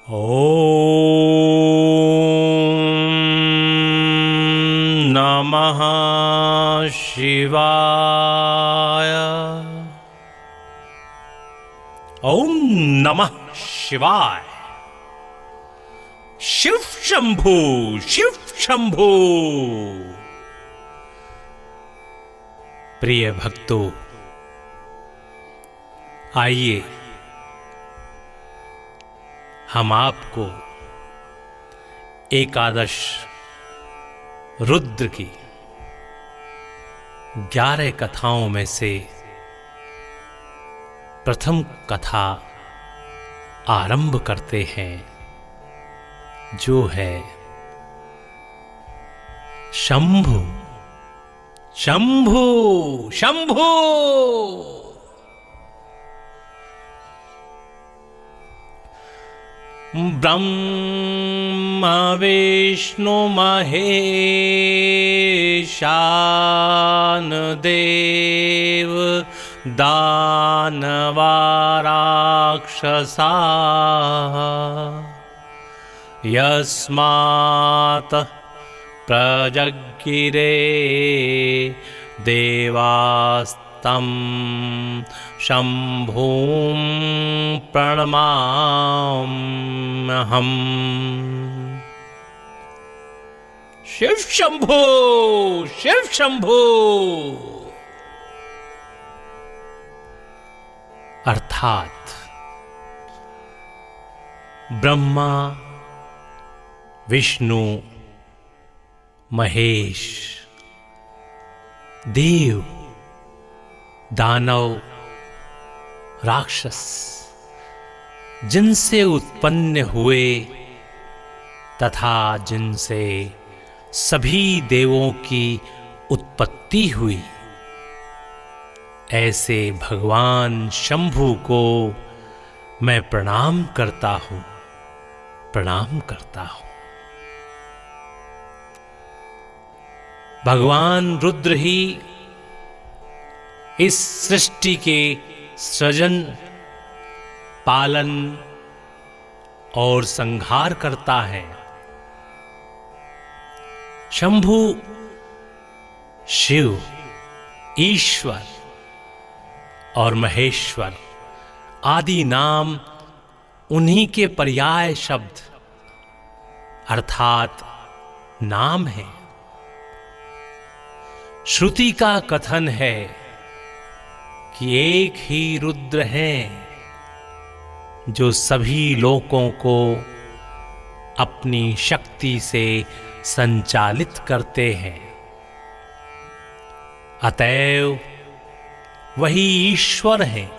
ॐ नमः शिवाय। ॐ नमः शिवाय। शिव शंभू, शिव शंभू। प्रिय भक्तों, आइए हम आपको एकादश रुद्र की 11 कथाओं में से प्रथम कथा आरंभ करते हैं, जो है शंभु शंभु शंभु। ब्रह्मा विष्णु महेशान देव दानवा राक्षसा यस्मात् प्रजगिरे देवास्तं शंभुं प्रणमाम्यहम्। शिव शंभो, शिव शंभो। अर्थात ब्रह्मा, विष्णु, महेश, देव, दानव, राक्षस जिनसे उत्पन्न हुए तथा जिनसे सभी देवों की उत्पत्ति हुई, ऐसे भगवान शंभु को मैं प्रणाम करता हूं, प्रणाम करता हूं। भगवान रुद्र ही इस सृष्टि के सृजन, पालन और संहार करता है। शंभु शिव, ईश्वर और महेश्वर आदि नाम उन्हीं के पर्याय शब्द अर्थात नाम है। श्रुति का कथन है कि एक ही रुद्र हैं जो सभी लोकों को अपनी शक्ति से संचालित करते हैं। अतएव वही ईश्वर हैं,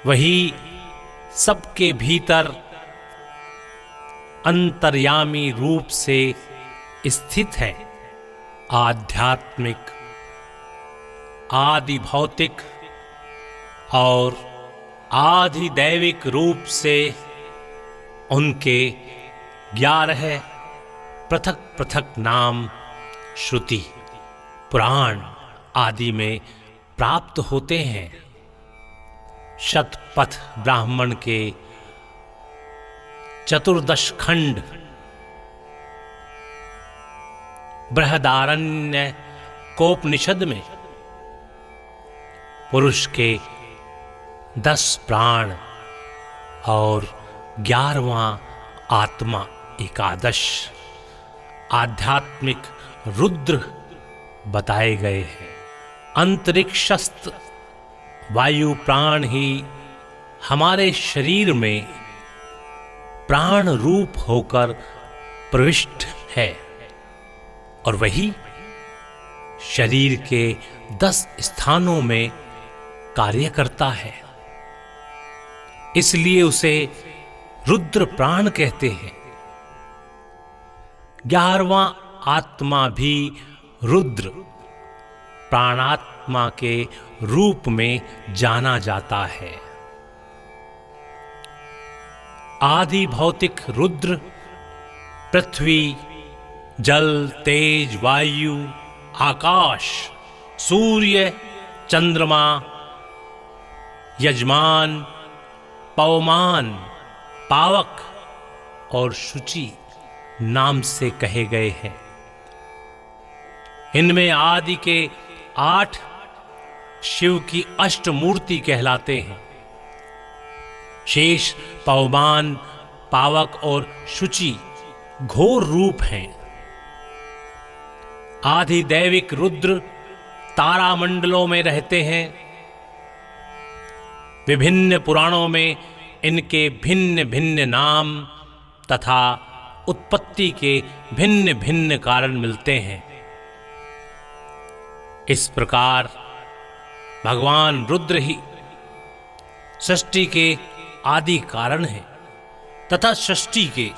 वही सबके भीतर अंतर्यामी रूप से स्थित है। आध्यात्मिक, आदि भौतिक और आदि दैविक रूप से उनके 11 पृथक पृथक नाम श्रुति, पुराण आदि में प्राप्त होते हैं। शतपथ ब्राह्मण के 14 खंड, बृहदारण्य कोपनिषद में पुरुष के 10 प्राण और 11वां आत्मा एकादश आध्यात्मिक रुद्र बताए गए हैं। अंतरिक्षस्थ वायु प्राण ही हमारे शरीर में प्राण रूप होकर प्रविष्ट है और वही शरीर के 10 स्थानों में कार्य करता है। इसलिए उसे रुद्र प्राण कहते हैं। 11वां आत्मा भी रुद्र प्राणात्मा के रूप में जाना जाता है। आदि भौतिक रुद्र पृथ्वी, जल, तेज, वायु, आकाश, सूर्य, चंद्रमा, यजमान, पवमान, पावक और शुचि नाम से कहे गए हैं। इनमें आदि के 8 शिव की अष्टमूर्ति कहलाते हैं। शेष, पवमान, पावक और शुचि घोर रूप हैं। आधिदैविक रुद्र तारामंडलों में रहते हैं। विभिन्न पुराणों में इनके भिन्न भिन्न नाम तथा उत्पत्ति के भिन्न भिन्न कारण मिलते हैं। इस प्रकार भगवान रुद्र ही सृष्टि के आदि कारण हैं तथा सृष्टि के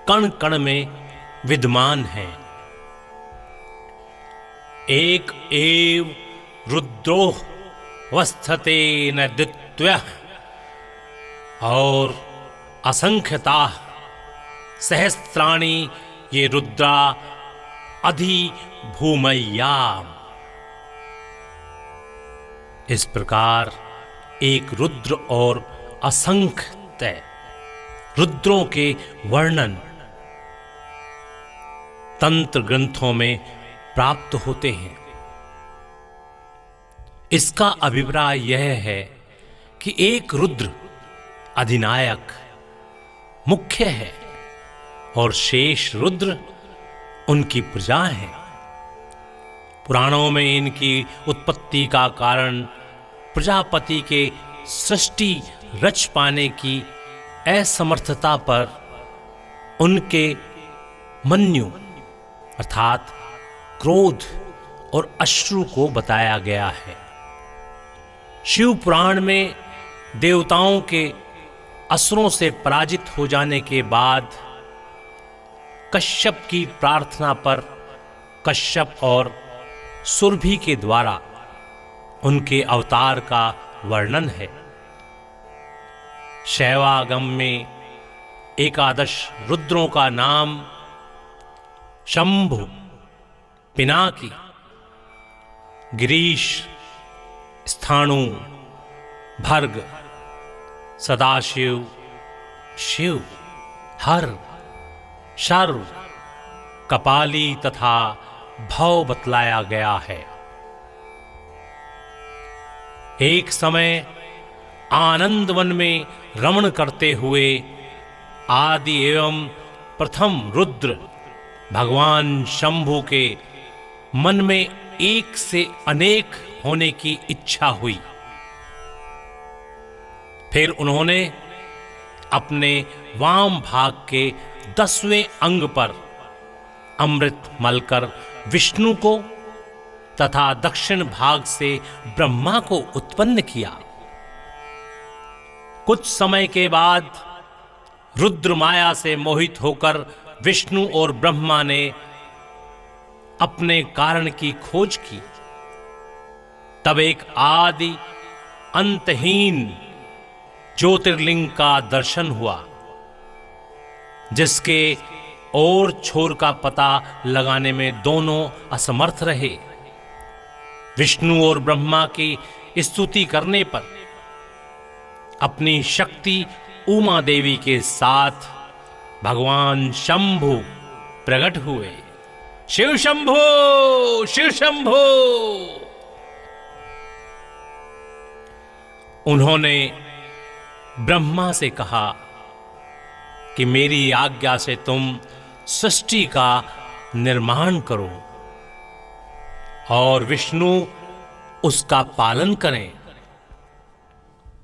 कण कण में विद्यमान हैं। एक एव रुद्रो वस्थते न द्वित्वः और असंख्यता सहस्राणि ये रुद्रा अधि भूमय्याम। इस प्रकार एक रुद्र और असंख्य रुद्रों के वर्णन तंत्र ग्रंथों में प्राप्त होते हैं। इसका अभिप्राय यह है कि एक रुद्र अधिनायक मुख्य है और शेष रुद्र उनकी प्रजा है। पुराणों में इनकी उत्पत्ति का कारण प्रजापति के सृष्टि रच पाने की असमर्थता पर उनके मन्यु अर्थात क्रोध और अश्रु को बताया गया है। शिव पुराण में देवताओं के असुरों से पराजित हो जाने के बाद कश्यप की प्रार्थना पर कश्यप और सुरभि के द्वारा उनके अवतार का वर्णन है। शैवागम में एकादश रुद्रों का नाम शंभु, पिनाकी, गिरीश, स्थाणु, भर्ग, सदाशिव, शिव, हर, शर्व, कपाली तथा भव बतलाया गया है। एक समय आनंद वन में रमण करते हुए आदि एवं प्रथम रुद्र भगवान शंभु के मन में एक से अनेक होने की इच्छा हुई। फिर उन्होंने अपने वाम भाग के 10वें अंग पर अमृत मलकर विष्णु को तथा दक्षिण भाग से ब्रह्मा को उत्पन्न किया। कुछ समय के बाद रुद्र माया से मोहित होकर विष्णु और ब्रह्मा ने अपने कारण की खोज की। तब एक आदि अंतहीन ज्योतिर्लिंग का दर्शन हुआ, जिसके और छोर का पता लगाने में दोनों असमर्थ रहे। विष्णु और ब्रह्मा की स्तुति करने पर अपनी शक्ति उमा देवी के साथ भगवान शंभु प्रकट हुए। शिव शंभो, शिव शंभो। उन्होंने ब्रह्मा से कहा कि मेरी आज्ञा से तुम सृष्टि का निर्माण करो और विष्णु उसका पालन करें।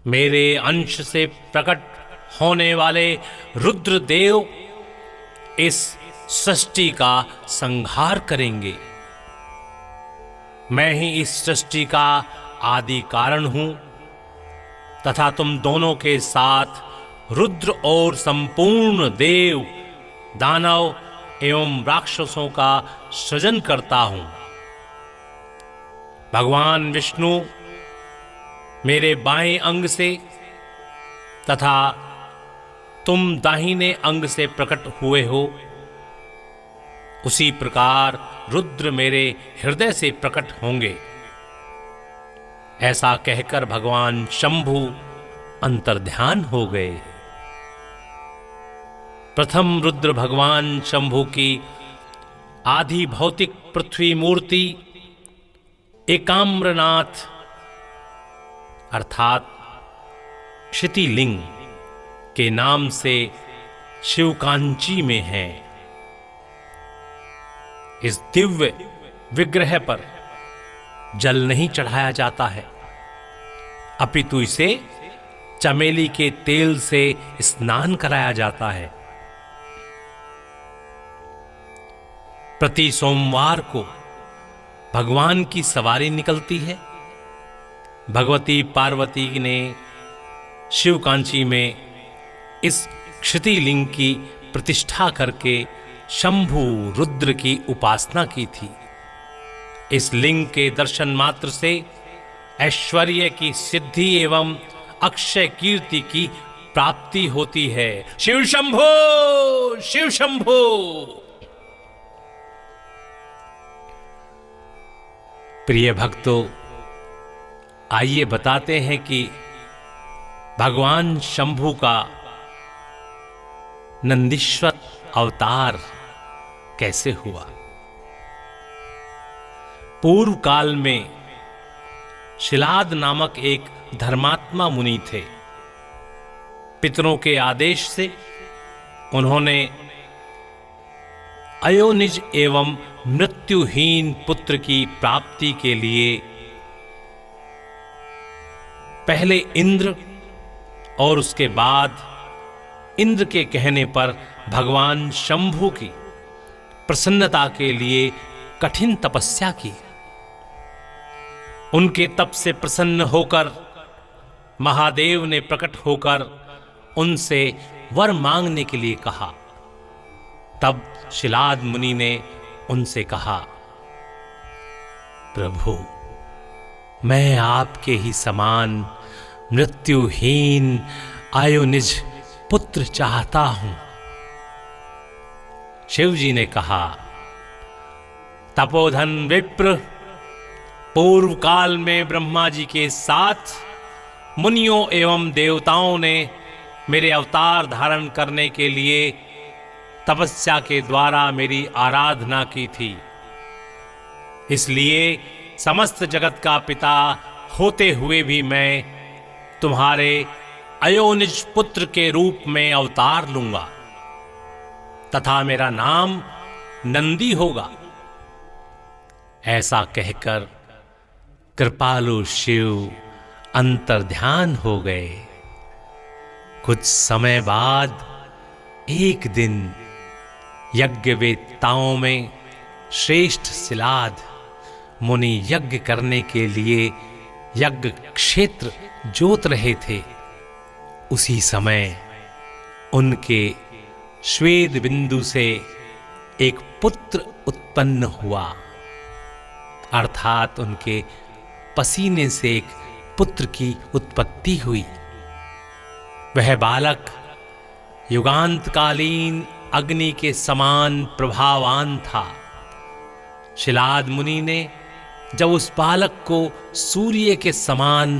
मेरे अंश से प्रकट होने वाले रुद्रदेव इस सृष्टि का संहार करेंगे। मैं ही इस सृष्टि का आदि कारण हूं तथा तुम दोनों के साथ रुद्र और संपूर्ण देव, दानव एवं राक्षसों का सृजन करता हूं। भगवान विष्णु मेरे बाएं अंग से तथा तुम दाहिने अंग से प्रकट हुए हो, उसी प्रकार रुद्र मेरे हृदय से प्रकट होंगे। ऐसा कहकर भगवान शंभु अंतर्ध्यान हो गए। प्रथम रुद्र भगवान शंभु की आधि भौतिक पृथ्वी मूर्ति एकाम्रनाथ अर्थात क्षितिलिंग के नाम से शिवकांची में है। इस दिव्य विग्रह पर जल नहीं चढ़ाया जाता है, अपितु इसे चमेली के तेल से स्नान कराया जाता है। प्रति सोमवार को भगवान की सवारी निकलती है। भगवती पार्वती ने शिवकांची में इस क्षितिलिंग की प्रतिष्ठा करके शंभु रुद्र की उपासना की थी। इस लिंग के दर्शन मात्र से ऐश्वर्य की सिद्धि एवं अक्षय कीर्ति की प्राप्ति होती है। शिव शंभो, शिव शंभो। प्रिय भक्तों, आइए बताते हैं कि भगवान शंभु का नंदीश्वर अवतार कैसे हुआ। पूर्व काल में शिलाद नामक एक धर्मात्मा मुनि थे। पितरों के आदेश से उन्होंने अयोनिज एवं मृत्युहीन पुत्र की प्राप्ति के लिए पहले इंद्र और उसके बाद इंद्र के कहने पर भगवान शंभु की प्रसन्नता के लिए कठिन तपस्या की। उनके तप से प्रसन्न होकर महादेव ने प्रकट होकर उनसे वर मांगने के लिए कहा। तब शिलाद मुनि ने उनसे कहा, प्रभु, मैं आपके ही समान मृत्युहीन अयोनिज पुत्र चाहता हूं। शिव जी ने कहा, तपोधन विप्र, पूर्व काल में ब्रह्मा जी के साथ मुनियों एवं देवताओं ने मेरे अवतार धारण करने के लिए तपस्या के द्वारा मेरी आराधना की थी। इसलिए समस्त जगत का पिता होते हुए भी मैं तुम्हारे अयोनिज पुत्र के रूप में अवतार लूंगा तथा मेरा नाम नंदी होगा। ऐसा कहकर कृपालु शिव अंतर्ध्यान हो गए। कुछ समय बाद एक दिन यज्ञवेत्ताओं में श्रेष्ठ शिलाद मुनि यज्ञ करने के लिए यज्ञ क्षेत्र जोत रहे थे। उसी समय उनके श्वेत बिंदु से एक पुत्र उत्पन्न हुआ, अर्थात उनके पसीने से एक पुत्र की उत्पत्ति हुई। वह बालक युगांतकालीन अग्नि के समान प्रभावान था। शिलाद मुनि ने जब उस बालक को सूर्य के समान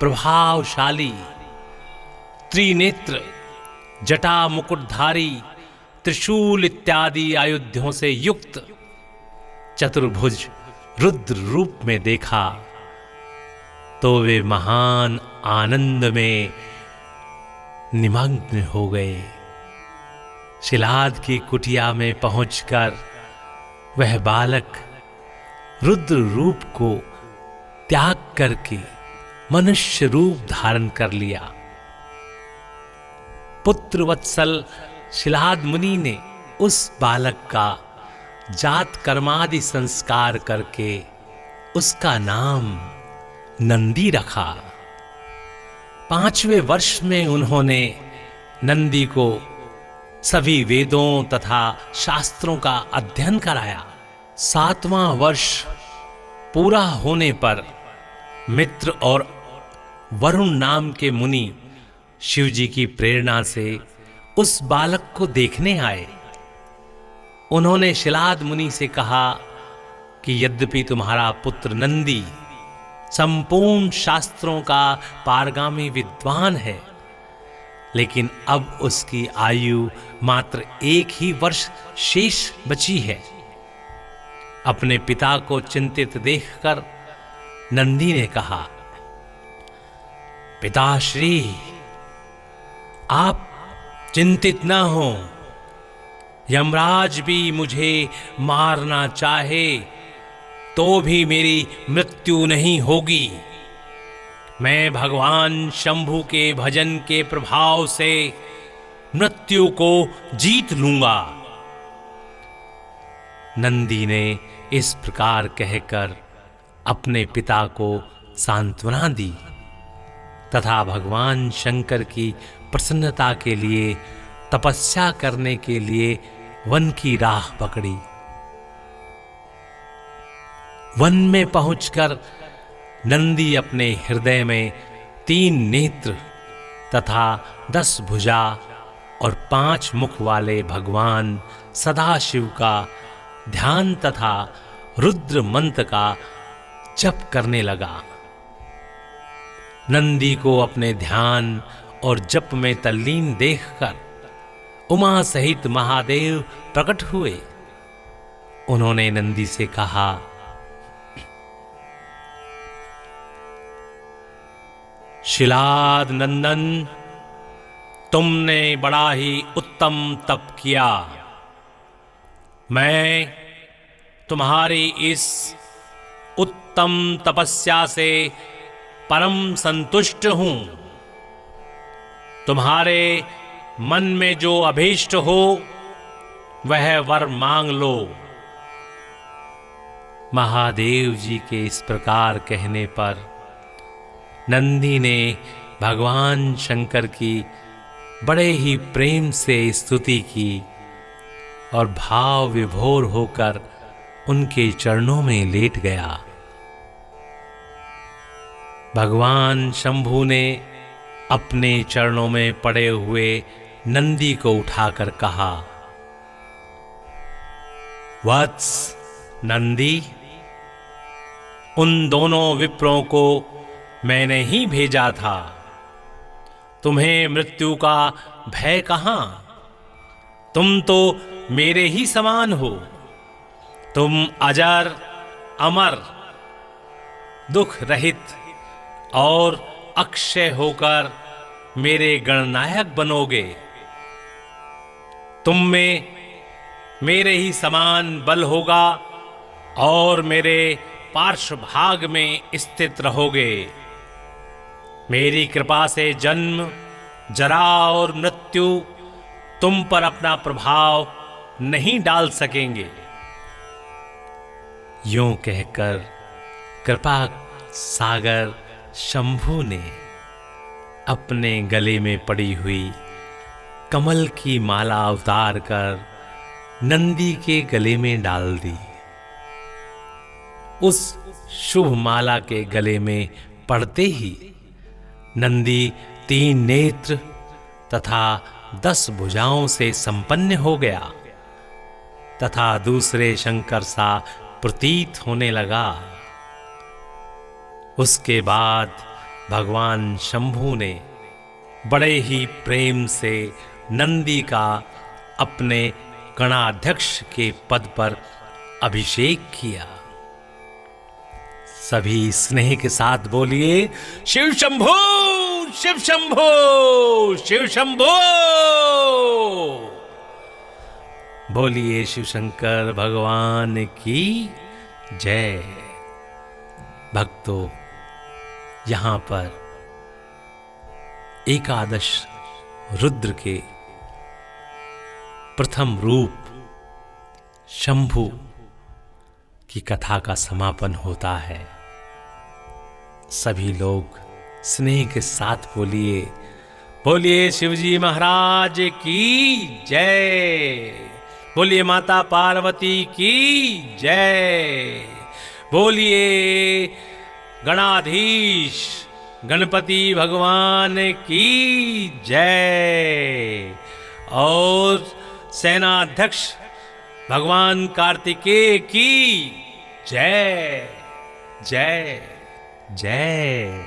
प्रभावशाली, त्रिनेत्र, जटा मुकुटधारी, त्रिशूल इत्यादि आयुधों से युक्त चतुर्भुज रुद्र रूप में देखा तो वे महान आनंद में निमग्न हो गए। शिलाद की कुटिया में पहुंचकर वह बालक रुद्र रूप को त्याग करके मनुष्य रूप धारण कर लिया। पुत्र वत्सल शिलाद मुनि ने उस बालक का जात कर्मादि संस्कार करके उसका नाम नंदी रखा। 5वें वर्ष में उन्होंने नंदी को सभी वेदों तथा शास्त्रों का अध्ययन कराया। 7वां वर्ष पूरा होने पर मित्र और वरुण नाम के मुनि शिव जी की प्रेरणा से उस बालक को देखने आए। उन्होंने शिलाद मुनि से कहा कि यद्यपि तुम्हारा पुत्र नंदी संपूर्ण शास्त्रों का पारगामी विद्वान है, लेकिन अब उसकी आयु मात्र 1 ही वर्ष शेष बची है। अपने पिता को चिंतित देखकर नंदी ने कहा, पिताश्री, आप चिंतित न हो। यमराज भी मुझे मारना चाहे तो भी मेरी मृत्यु नहीं होगी। मैं भगवान शंभु के भजन के प्रभाव से मृत्यु को जीत लूंगा। नंदी ने इस प्रकार कहकर अपने पिता को सांत्वना दी तथा भगवान शंकर की प्रसन्नता के लिए तपस्या करने के लिए वन की राह पकड़ी। वन में पहुंचकर नंदी अपने हृदय में 3 नेत्र तथा 10 भुजा और 5 मुख वाले भगवान सदाशिव का ध्यान तथा रुद्र मंत्र का जप करने लगा। नंदी को अपने ध्यान और जप में तल्लीन देखकर उमा सहित महादेव प्रकट हुए। उन्होंने नंदी से कहा, शिलाद नंदन, तुमने बड़ा ही उत्तम तप किया। मैं तुम्हारी इस उत्तम तपस्या से परम संतुष्ट हूं। तुम्हारे मन में जो अभीष्ट हो वह वर मांग लो। महादेव जी के इस प्रकार कहने पर नंदी ने भगवान शंकर की बड़े ही प्रेम से स्तुति की और भाव विभोर होकर उनके चरणों में लेट गया। भगवान शंभु ने अपने चरणों में पड़े हुए नंदी को उठाकर कहा, वत्स नंदी, उन दोनों विप्रों को मैंने ही भेजा था। तुम्हें मृत्यु का भय कहां? तुम तो मेरे ही समान हो। तुम अजर, अमर, दुख रहित और अक्षय होकर मेरे गणनायक बनोगे। तुम में मेरे ही समान बल होगा और मेरे पार्श्व भाग में स्थित रहोगे। मेरी कृपा से जन्म, जरा और मृत्यु तुम पर अपना प्रभाव नहीं डाल सकेंगे। यूं कहकर कृपा सागर शंभु ने अपने गले में पड़ी हुई कमल की माला उतार कर नंदी के गले में डाल दी। उस शुभ माला के गले में पड़ते ही नंदी 3 नेत्र तथा 10 भुजाओं से संपन्न हो गया तथा दूसरे शंकर सा प्रतीत होने लगा। उसके बाद भगवान शंभु ने बड़े ही प्रेम से नंदी का अपने गणाध्यक्ष के पद पर अभिषेक किया। सभी स्नेह के साथ बोलिए, शिव शंभो, शिव शंभो, शिव शंभो। बोलिए शिव शंकर भगवान की जय। भक्तों, यहां पर एकादश रुद्र के प्रथम रूप शंभु की कथा का समापन होता है। सभी लोग स्नेह के साथ बोलिए, बोलिए शिवजी महाराज की जय। बोलिए माता पार्वती की जय। बोलिए गणाधीश गणपति भगवान की जय और सेनाध्यक्ष भगवान कार्तिकेय की जय जय जय।